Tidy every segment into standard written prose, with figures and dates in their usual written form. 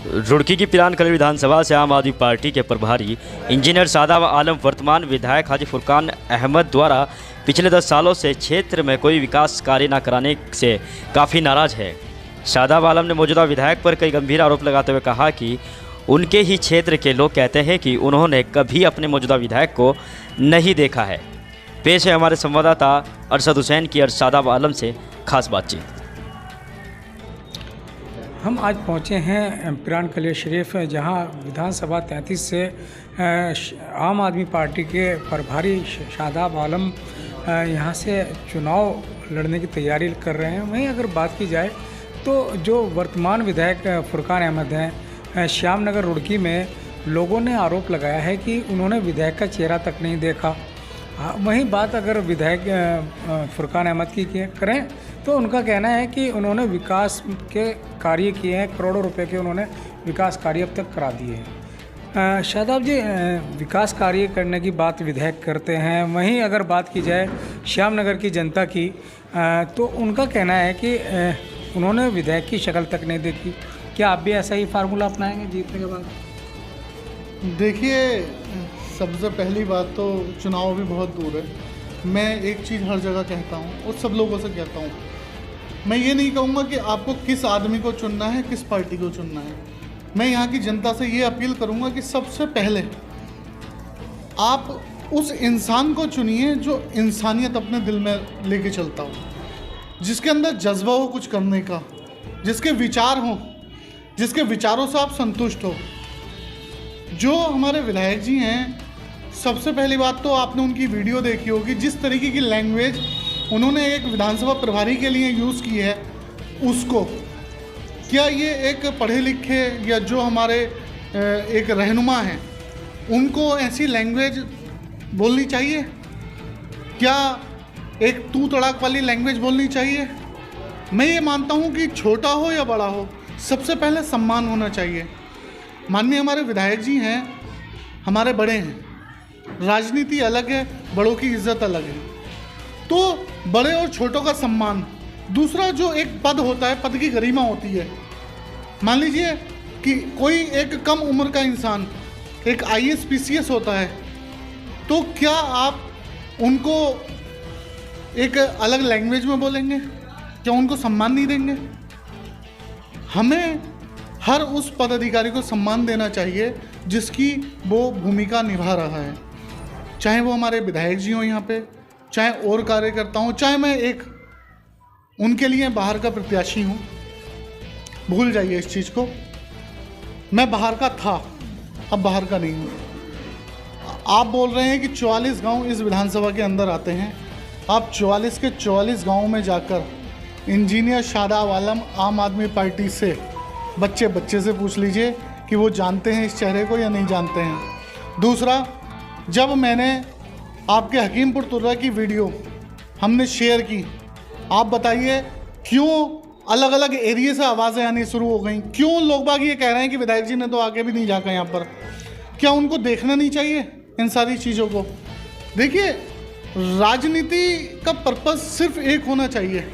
रुड़की की पिरानकली विधानसभा से आम आदमी पार्टी के प्रभारी इंजीनियर शादाब आलम वर्तमान विधायक हाजी फुरकान अहमद द्वारा पिछले 10 सालों से क्षेत्र में कोई विकास कार्य न कराने से काफ़ी नाराज़ है। शादाब आलम ने मौजूदा विधायक पर कई गंभीर आरोप लगाते हुए कहा कि उनके ही क्षेत्र के लोग कहते हैं कि उन्होंने कभी अपने मौजूदा विधायक को नहीं देखा है। पेश है हमारे संवाददाता अरशद हुसैन की और शादाब आलम से खास बातचीत। हम आज पहुंचे हैं पिरानकली शरीफ, जहां विधानसभा 33 से आम आदमी पार्टी के प्रभारी शादाब आलम यहां से चुनाव लड़ने की तैयारी कर रहे हैं। वहीं अगर बात की जाए तो जो वर्तमान विधायक फुरकान अहमद हैं, श्यामनगर रुड़की में लोगों ने आरोप लगाया है कि उन्होंने विधायक का चेहरा तक नहीं देखा। वहीं बात अगर विधायक फुरकान अहमद की करें तो उनका कहना है कि उन्होंने विकास के कार्य किए हैं, करोड़ों रुपए के उन्होंने विकास कार्य अब तक करा दिए हैं। शादाब जी, विकास कार्य करने की बात विधायक करते हैं, वहीं अगर बात की जाए श्यामनगर की जनता की तो उनका कहना है कि उन्होंने विधायक की शक्ल तक नहीं देखी। क्या आप भी ऐसा ही फार्मूला अपनाएंगे जीतने के बाद? देखिए, सबसे पहली बात तो चुनाव भी बहुत दूर है। मैं एक चीज़ हर जगह कहता हूँ और सब लोगों से कहता हूँ, मैं ये नहीं कहूँगा कि आपको किस आदमी को चुनना है, किस पार्टी को चुनना है। मैं यहाँ की जनता से ये अपील करूँगा कि सबसे पहले आप उस इंसान को चुनिए जो इंसानियत अपने दिल में लेके चलता हो, जिसके अंदर जज्बा हो कुछ करने का, जिसके विचार हों, जिसके विचारों से आप संतुष्ट हो। जो हमारे विधायक जी हैं, सबसे पहली बात तो आपने उनकी वीडियो देखी होगी, जिस तरीके की लैंग्वेज उन्होंने एक विधानसभा प्रभारी के लिए यूज़ की है, उसको क्या ये एक पढ़े लिखे या जो हमारे एक रहनुमा हैं उनको ऐसी लैंग्वेज बोलनी चाहिए? क्या एक तू तड़ाक वाली लैंग्वेज बोलनी चाहिए? मैं ये मानता हूँ कि छोटा हो या बड़ा हो, सबसे पहले सम्मान होना चाहिए। माननीय हमारे विधायक जी हैं, हमारे बड़े हैं, राजनीति अलग है, बड़ों की इज्जत अलग है, तो बड़े और छोटों का सम्मान। दूसरा, जो एक पद होता है, पद की गरिमा होती है। मान लीजिए कि कोई एक कम उम्र का इंसान एक IAS PCS होता है, तो क्या आप उनको एक अलग लैंग्वेज में बोलेंगे? क्या उनको सम्मान नहीं देंगे? हमें हर उस पदाधिकारी को सम्मान देना चाहिए जिसकी वो भूमिका निभा रहा है, चाहे वो हमारे विधायक जी हों यहाँ पे, चाहे और कार्यकर्ता हूँ, चाहे मैं एक उनके लिए बाहर का प्रत्याशी हूँ। भूल जाइए इस चीज़ को, मैं बाहर का था, अब बाहर का नहीं हूँ। आप बोल रहे हैं कि 44 गांव इस विधानसभा के अंदर आते हैं। आप 44 के 44 गाँव में जाकर इंजीनियर शादाब आलम आम आदमी पार्टी से बच्चे से पूछ लीजिए कि वो जानते हैं इस चेहरे को या नहीं जानते हैं। दूसरा, जब मैंने आपके हकीमपुर तुर्रा की वीडियो हमने शेयर की, आप बताइए क्यों अलग अलग एरिया से आवाज़ें आनी शुरू हो गई? क्यों लोग बाग ये कह रहे हैं कि विधायक जी ने तो आगे भी नहीं जाकर यहाँ पर? क्या उनको देखना नहीं चाहिए इन सारी चीज़ों को? देखिए, राजनीति का पर्पस सिर्फ एक होना चाहिए,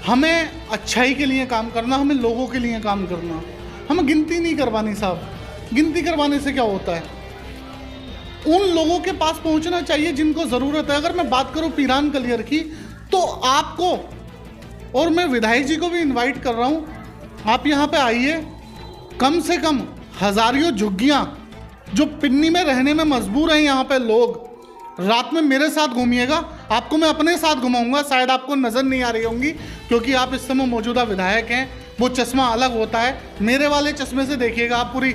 हमें अच्छाई के लिए काम करना, हमें लोगों के लिए काम करना। हमें गिनती नहीं करवानी साहब। गिनती करवाने से क्या होता है? उन लोगों के पास पहुंचना चाहिए जिनको ज़रूरत है। अगर मैं बात करूं पिरानकली की, तो आपको और मैं विधायक जी को भी इनवाइट कर रहा हूं, आप यहां पे आइए। कम से कम हजारियों झुग्गियां जो पिन्नी में रहने में मजबूर हैं यहाँ पे लोग, रात में मेरे साथ घूमिएगा, आपको मैं अपने साथ घुमाऊंगा। शायद आपको नज़र नहीं आ रही होंगी क्योंकि आप इस समय मौजूदा विधायक हैं, वो चश्मा अलग होता है। मेरे वाले चश्मे से देखिएगा आप पूरी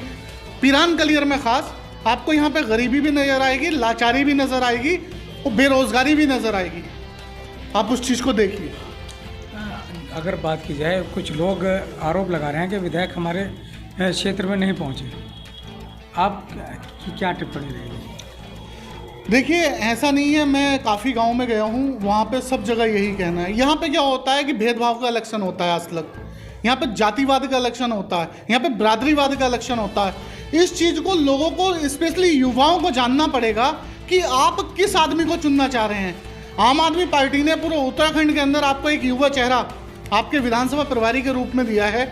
पिरानकली में ख़ास, आपको यहाँ पे गरीबी भी नज़र आएगी, लाचारी भी नज़र आएगी और बेरोज़गारी भी नज़र आएगी। आप उस चीज़ को देखिए। अगर बात की जाए, कुछ लोग आरोप लगा रहे हैं कि विधायक हमारे क्षेत्र में नहीं पहुँचे, आप क्या टिप्पणी रहेगी? देखिए, ऐसा नहीं है, मैं काफ़ी गांव में गया हूं, वहां पे सब जगह यही कहना है। यहाँ पे क्या होता है कि भेदभाव का इलेक्शन होता है, आज तक यहाँ पे जातिवाद का इलेक्शन होता है, यहाँ पे बरादरीवाद का इलेक्शन होता है। इस चीज़ को लोगों को, स्पेशली युवाओं को जानना पड़ेगा कि आप किस आदमी को चुनना चाह रहे हैं। आम आदमी पार्टी ने पूरे उत्तराखंड के अंदर आपको एक युवा चेहरा आपके विधानसभा प्रभारी के रूप में दिया है।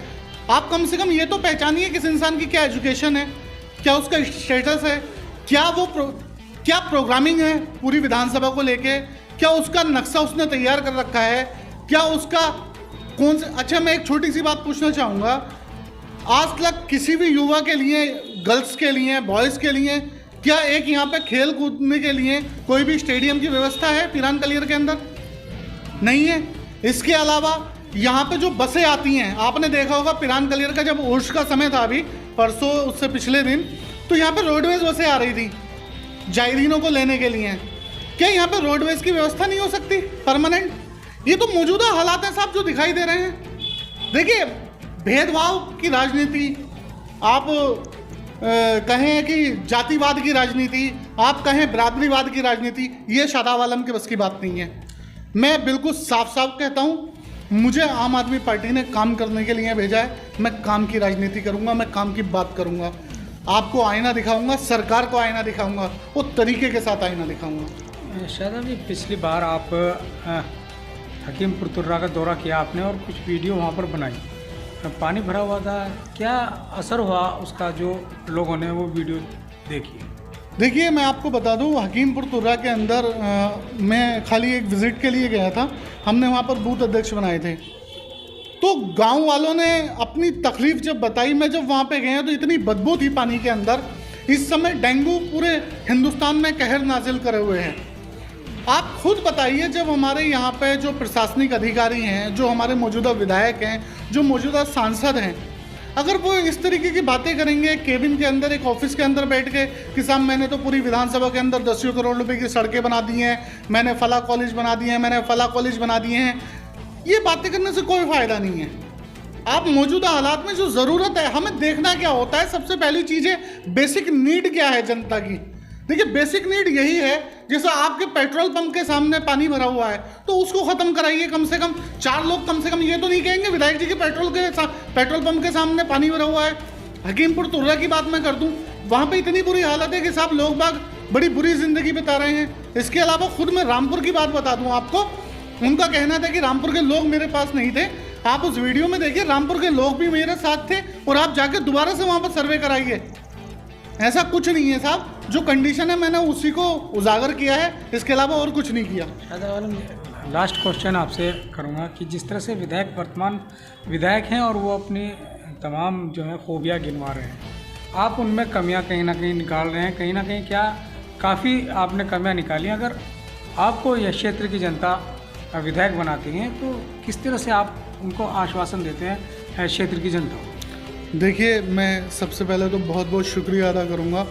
आप कम से कम ये तो पहचानिए कि इस इंसान की क्या एजुकेशन है, क्या उसका स्टेटस है, क्या प्रोग्रामिंग है पूरी विधानसभा को लेके, क्या उसका नक्शा उसने तैयार कर रखा है, क्या उसका कौन से। अच्छा, मैं एक छोटी सी बात पूछना चाहूँगा, आज तक किसी भी युवा के लिए, गर्ल्स के लिए, बॉयज़ के लिए, क्या एक यहाँ पे खेल कूदने के लिए कोई भी स्टेडियम की व्यवस्था है पिरान कलियर के अंदर? नहीं है। इसके अलावा यहाँ पे जो बसें आती हैं, आपने देखा होगा पिरान कलियर का जब उर्स का समय था अभी परसों, उससे पिछले दिन, तो यहाँ पे रोडवेज बसें आ रही थी जायरीनों को लेने के लिए। क्या यहाँ पे रोडवेज की व्यवस्था नहीं हो सकती परमानेंट? ये तो मौजूदा हालात हैं साहब जो दिखाई दे रहे हैं। देखिए, भेदभाव की राजनीति, आप कहें कि जातिवाद की राजनीति, आप कहें बरादरीवाद की राजनीति, ये शादाब आलम के बस की बात नहीं है। मैं बिल्कुल साफ साफ कहता हूँ, मुझे आम आदमी पार्टी ने काम करने के लिए भेजा है, मैं काम की राजनीति करूँगा, मैं काम की बात करूँगा, आपको आईना दिखाऊँगा, सरकार को आईना दिखाऊँगा, वो तरीके के साथ आईना दिखाऊँगा। शादाब जी, पिछली बार आप हकीमपुर तुर्रा का दौरा किया आपने और कुछ वीडियो वहाँ पर बनाई, पानी भरा हुआ था, क्या असर हुआ उसका जो लोगों ने वो वीडियो देखी? देखिए, मैं आपको बता दूं, हकीमपुर तुर्रा के अंदर मैं खाली एक विज़िट के लिए गया था, हमने वहाँ पर बूथ अध्यक्ष बनाए थे, तो गांव वालों ने अपनी तकलीफ़ जब बताई, मैं जब वहाँ पे गया तो इतनी बदबू थी पानी के अंदर। इस समय डेंगू पूरे हिंदुस्तान में कहर नाजिल करे हुए हैं। आप खुद बताइए, जब हमारे यहाँ पे जो प्रशासनिक अधिकारी हैं, जो हमारे मौजूदा विधायक हैं, जो मौजूदा सांसद हैं, अगर वो इस तरीके की बातें करेंगे केबिन के अंदर, एक ऑफिस के अंदर बैठ के कि साहब मैंने तो पूरी विधानसभा के अंदर 10 करोड़ रुपए की सड़कें बना दी हैं, मैंने फला कॉलेज बना दिए हैं, मैंने फला कॉलेज बना दिए हैं, ये बातें करने से कोई फ़ायदा नहीं है। आप मौजूदा हालात में जो ज़रूरत है, हमें देखना क्या होता है, सबसे पहली चीज़ है बेसिक नीड क्या है जनता की। देखिए, बेसिक नीड यही है, जैसे आपके पेट्रोल पंप के सामने पानी भरा हुआ है तो उसको ख़त्म कराइए। कम से कम 4 लोग कम से कम ये तो नहीं कहेंगे विधायक जी के पेट्रोल पंप के सामने पानी भरा हुआ है। हकीमपुर तुर्रा की बात मैं कर दूं, वहाँ पे इतनी बुरी हालत है कि साहब लोग बाग बड़ी बुरी ज़िंदगी बिता रहे हैं। इसके अलावा खुद मैं रामपुर की बात बता दूँ आपको, उनका कहना था कि रामपुर के लोग मेरे पास नहीं थे। आप उस वीडियो में देखिए, रामपुर के लोग भी मेरे साथ थे और आप जाके दोबारा से वहाँ पर सर्वे कराइए। ऐसा कुछ नहीं है साहब, जो कंडीशन है मैंने उसी को उजागर किया है, इसके अलावा और कुछ नहीं किया। लास्ट क्वेश्चन आपसे करूंगा कि जिस तरह से विधायक वर्तमान विधायक हैं और वो अपनी तमाम जो है खूबियाँ गिनवा रहे हैं, आप उनमें कमियां कहीं ना कहीं निकाल रहे हैं, कहीं ना कहीं क्या काफ़ी आपने कमियां निकाली। अगर आपको यह क्षेत्र की जनता विधायक बनाती हैं तो किस तरह से आप उनको आश्वासन देते हैं क्षेत्र की जनता को? देखिए, मैं सबसे पहले तो बहुत बहुत शुक्रिया अदा करूंगा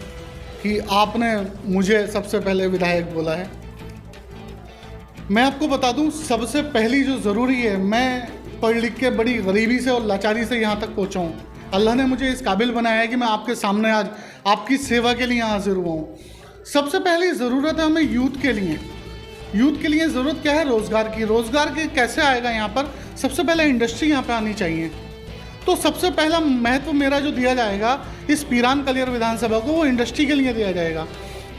कि आपने मुझे सबसे पहले विधायक बोला है। मैं आपको बता दूं, सबसे पहली जो ज़रूरी है, मैं पढ़ लिख के बड़ी गरीबी से और लाचारी से यहाँ तक पहुँचा हूँ। अल्लाह ने मुझे इस काबिल बनाया है कि मैं आपके सामने आज आपकी सेवा के लिए हाजिर हुआ हूँ। सबसे पहली ज़रूरत है हमें यूथ के लिए। यूथ के लिए ज़रूरत क्या है? रोज़गार की। रोज़गार के कैसे आएगा यहाँ पर? सबसे पहले इंडस्ट्री यहाँ पर आनी चाहिए। तो सबसे पहला महत्व मेरा जो दिया जाएगा इस पिरान कलियर विधानसभा को, वो इंडस्ट्री के लिए दिया जाएगा।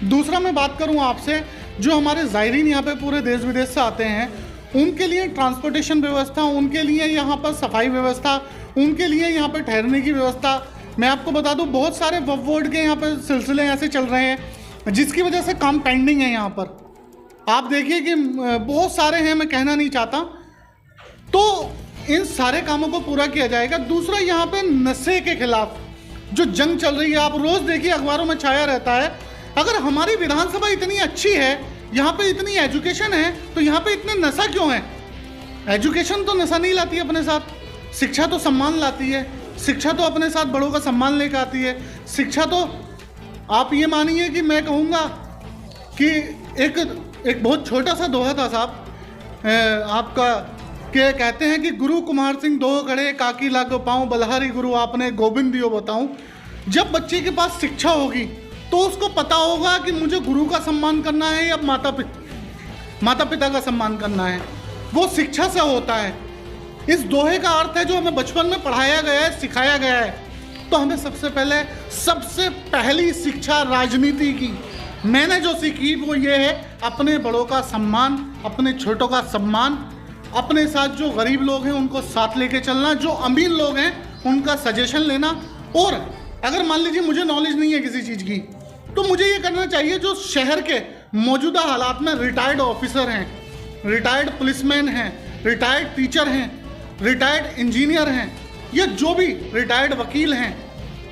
दूसरा मैं बात करूँ आपसे, जो हमारे ज़ायरीन यहाँ पे पूरे देश विदेश से आते हैं, उनके लिए ट्रांसपोर्टेशन व्यवस्था, उनके लिए यहाँ पर सफाई व्यवस्था, उनके लिए यहाँ पर ठहरने की व्यवस्था। मैं आपको बता दूँ, बहुत सारे वक्फ बोर्ड के यहाँ पर सिलसिले ऐसे चल रहे हैं जिसकी वजह से काम पेंडिंग है यहाँ पर। आप देखिए कि बहुत सारे हैं, मैं कहना नहीं चाहता। तो इन सारे कामों को पूरा किया जाएगा। दूसरा, यहाँ पे नशे के खिलाफ जो जंग चल रही है, आप रोज़ देखिए अखबारों में छाया रहता है। अगर हमारी विधानसभा इतनी अच्छी है, यहाँ पे इतनी एजुकेशन है, तो यहाँ पे इतने नशा क्यों है? एजुकेशन तो नशा नहीं लाती अपने साथ, शिक्षा तो सम्मान लाती है। शिक्षा तो अपने साथ बड़ों का सम्मान लेकर आती है। शिक्षा तो आप ये मानिए कि मैं कहूँगा कि एक बहुत छोटा सा दोहा था साहब आपका, के कहते हैं कि गुरु कुमार सिंह दो खड़े काकी लागो पाऊँ, बलहारी गुरु आपने गोविंद दियो बताऊँ। जब बच्चे के पास शिक्षा होगी तो उसको पता होगा कि मुझे गुरु का सम्मान करना है या माता पिता का सम्मान करना है। वो शिक्षा से होता है। इस दोहे का अर्थ है जो हमें बचपन में पढ़ाया गया है, सिखाया गया है। तो हमें सबसे पहली शिक्षा राजनीति की मैंने जो सीखी वो ये है, अपने बड़ों का सम्मान, अपने छोटों का सम्मान, अपने साथ जो गरीब लोग हैं उनको साथ लेके चलना, जो अमीर लोग हैं उनका सजेशन लेना। और अगर मान लीजिए मुझे नॉलेज नहीं है किसी चीज़ की, तो मुझे ये करना चाहिए जो शहर के मौजूदा हालात में रिटायर्ड ऑफिसर हैं, रिटायर्ड पुलिसमैन हैं, रिटायर्ड टीचर हैं, रिटायर्ड इंजीनियर हैं, या जो भी रिटायर्ड वकील हैं,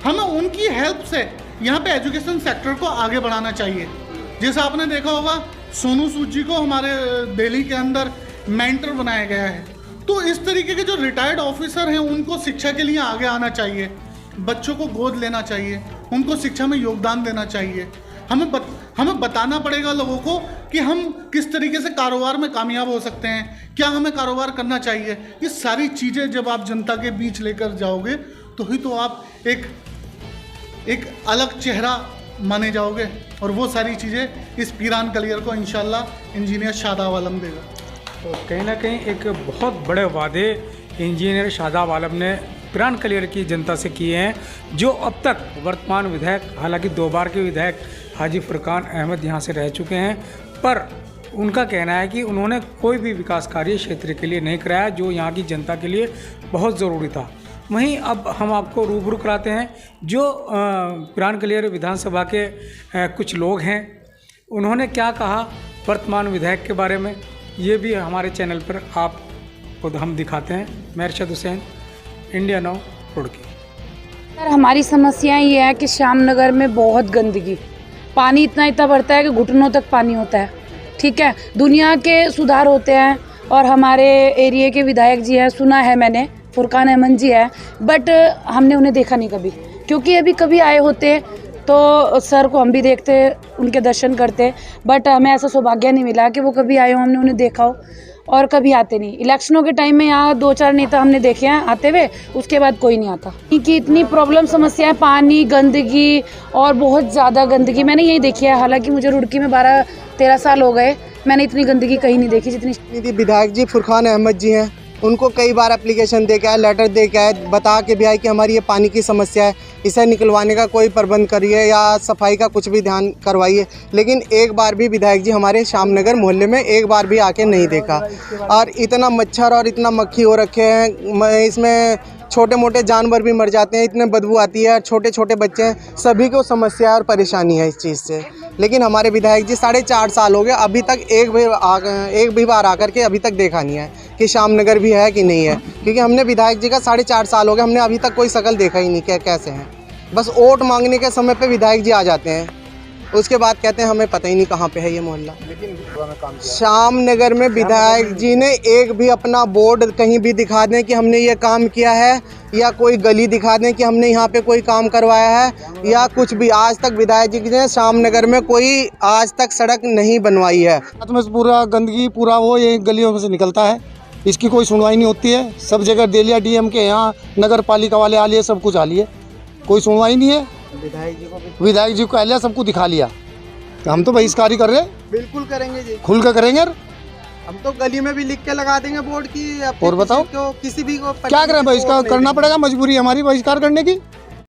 हमें उनकी हेल्प से यहाँ पे एजुकेशन सेक्टर को आगे बढ़ाना चाहिए। जैसे आपने देखा होगा सोनू सूद जी को हमारे दिल्ली के अंदर मेंटर बनाया गया है। तो इस तरीके के जो रिटायर्ड ऑफिसर हैं उनको शिक्षा के लिए आगे आना चाहिए, बच्चों को गोद लेना चाहिए, उनको शिक्षा में योगदान देना चाहिए। हमें बताना पड़ेगा लोगों को कि हम किस तरीके से कारोबार में कामयाब हो सकते हैं, क्या हमें कारोबार करना चाहिए। ये सारी चीज़ें जब आप जनता के बीच लेकर जाओगे तो ही तो आप एक अलग चेहरा माने जाओगे। और वो सारी चीज़ें इस पीरान कलियर को इंशाल्लाह इंजीनियर शादाब आलम देगा। तो कहीं ना कहीं एक बहुत बड़े वादे इंजीनियर शादाब आलम ने पीरान कलियर की जनता से किए हैं, जो अब तक वर्तमान विधायक, हालांकि 2 बार के विधायक हाजी फुरकान अहमद यहाँ से रह चुके हैं, पर उनका कहना है कि उन्होंने कोई भी विकास कार्य क्षेत्र के लिए नहीं कराया जो यहाँ की जनता के लिए बहुत ज़रूरी था। वहीं अब हम आपको रूबरू कराते हैं जो पीरान कलियर विधानसभा के कुछ लोग हैं, उन्होंने क्या कहा वर्तमान विधायक के बारे में, ये भी हमारे चैनल पर आपको हम दिखाते हैं। मैं Arshad Hussain, India now Roorkee. Sir, हमारी समस्या ये है कि श्यामनगर में बहुत गंदगी, पानी इतना बढ़ता है कि घुटनों तक पानी होता है। ठीक है, दुनिया के सुधार होते हैं और हमारे एरिया के विधायक जी हैं, सुना है मैंने, फुरकान अहमद जी है, बट हमने उन्हें देखा नहीं कभी, क्योंकि अभी कभी आए होते तो सर को हम भी देखते, उनके दर्शन करते, बट हमें ऐसा सौभाग्य नहीं मिला कि वो कभी आए हो, हमने उन्हें देखा हो, और कभी आते नहीं। इलेक्शनों के टाइम में यहाँ 2-4 नेता हमने देखे हैं आते हुए, उसके बाद कोई नहीं आता। कि इतनी प्रॉब्लम समस्या है, पानी, गंदगी और बहुत ज़्यादा गंदगी मैंने यही देखी है। हालांकि मुझे रुड़की में 12-13 साल हो गए, मैंने इतनी गंदगी कहीं नहीं देखी जितनी। विधायक जी फुरकान अहमद जी हैं, उनको कई बार एप्लीकेशन दे के आए, लेटर दे के आए, बता के भी आए कि हमारी ये पानी की समस्या है, इसे निकलवाने का कोई प्रबंध करिए या सफाई का कुछ भी ध्यान करवाइए। लेकिन एक बार भी विधायक जी हमारे श्यामनगर मोहल्ले में एक बार भी आके नहीं देखा। और इतना मच्छर और इतना मक्खी हो रखे हैं, इसमें छोटे मोटे जानवर भी मर जाते हैं, इतने बदबू आती है, छोटे छोटे बच्चे हैं, सभी को समस्या और परेशानी है इस चीज़ से। लेकिन हमारे विधायक जी 4.5 साल हो गए, अभी तक एक भी बार आकर के अभी तक देखा नहीं है कि श्यामनगर भी है कि नहीं है। क्योंकि हमने विधायक जी का 4.5 साल हो गए, हमने अभी तक कोई शक्ल देखा ही नहीं कैसे हैं। बस वोट मांगने के समय पे विधायक जी आ जाते हैं, उसके बाद कहते हैं हमें पता ही नहीं कहाँ पे है ये मोहल्ला। श्यामनगर में विधायक जी ने एक भी अपना बोर्ड कहीं भी दिखा दें कि हमने ये काम किया है, या कोई गली दिखा दें कि हमने यहाँ पे कोई काम करवाया है, या कुछ भी आज तक विधायक जी ने श्यामनगर में कोई आज तक सड़क नहीं बनवाई है। में पूरा गंदगी पूरा वो ये गलियों में से निकलता है, इसकी कोई सुनवाई नहीं होती है। सब जगह डेलिया डीएम के यहाँ नगर पालिका वाले आ लिए, सब कुछ आ लिए, कोई सुनवाई नहीं है। विधायक जी को पहले सबको दिखा लिया, हम तो बहिष्कार ही कर रहे हैं। बिल्कुल करेंगे जी, खुल कर करेंगे। हम तो गली में भी लिख के लगा देंगे बोर्ड की। और बताओ किसी भी को क्या करें, बहिष्कार करना पड़ेगा, मजबूरी हमारी बहिष्कार करने की।